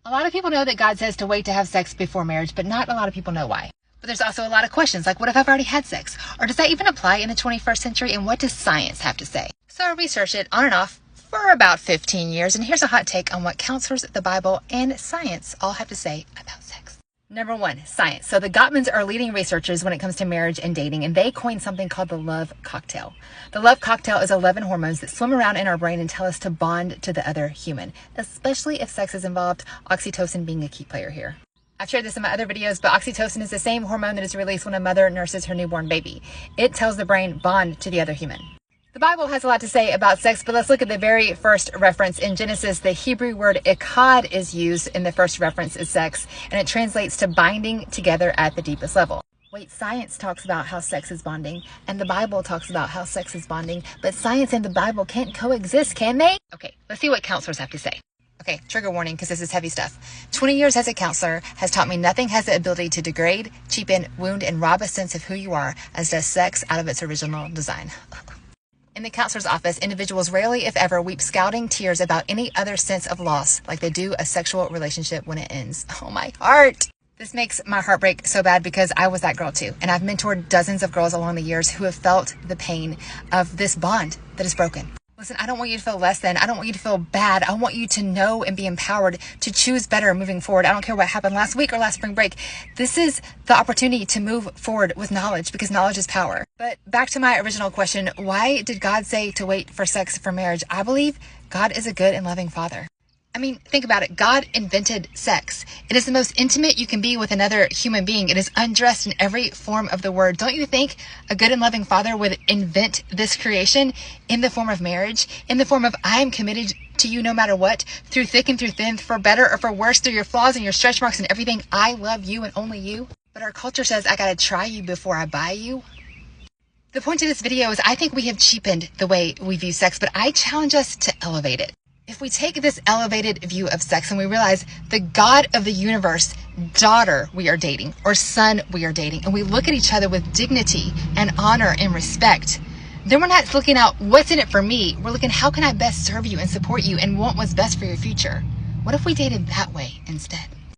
A lot of people know that God says to wait to have sex before marriage, but not a lot of people know why. But there's also a lot of questions like, what if I've already had sex? Or does that even apply in the 21st century? And what does science have to say? So I researched it on and off for about 15 years. And here's a hot take on what counselors, the Bible, and science all have to say about sex. Number one, science. So the Gottmans are leading researchers when it comes to marriage and dating, and they coined something called the love cocktail. The love cocktail is 11 hormones that swim around in our brain and tell us to bond to the other human, especially if sex is involved, oxytocin being a key player here. I've shared this in my other videos, but oxytocin is the same hormone that is released when a mother nurses her newborn baby. It tells the brain bond to the other human. The Bible has a lot to say about sex, but let's look at the very first reference. In Genesis, the Hebrew word echad is used in the first reference as sex, and it translates to binding together at the deepest level. Wait, science talks about how sex is bonding, and the Bible talks about how sex is bonding, but science and the Bible can't coexist, can they? Okay, let's see what counselors have to say. Okay, trigger warning, because this is heavy stuff. 20 years as a counselor has taught me nothing has the ability to degrade, cheapen, wound, and rob a sense of who you are as does sex out of its original design. In the counselor's office, individuals rarely, if ever, weep scalding tears about any other sense of loss like they do a sexual relationship when it ends. Oh, my heart. This makes my heart break so bad because I was that girl too. And I've mentored dozens of girls along the years who have felt the pain of this bond that is broken. Listen, I don't want you to feel less than. I don't want you to feel bad. I want you to know and be empowered to choose better moving forward. I don't care what happened last week or last spring break. This is the opportunity to move forward with knowledge because knowledge is power. But back to my original question, why did God say to wait for sex for marriage? I believe God is a good and loving father. I mean, think about it. God invented sex. It is the most intimate you can be with another human being. It is undressed in every form of the word. Don't you think a good and loving father would invent this creation in the form of marriage, in the form of I am committed to you no matter what, through thick and through thin, for better or for worse, through your flaws and your stretch marks and everything. I love you and only you. But our culture says I gotta try you before I buy you. The point of this video is I think we have cheapened the way we view sex, but I challenge us to elevate it. If we take this elevated view of sex and we realize the God of the universe, daughter we are dating, or son we are dating, and we look at each other with dignity and honor and respect, then we're not looking out what's in it for me. We're looking how can I best serve you and support you and want what's best for your future. What if we dated that way instead?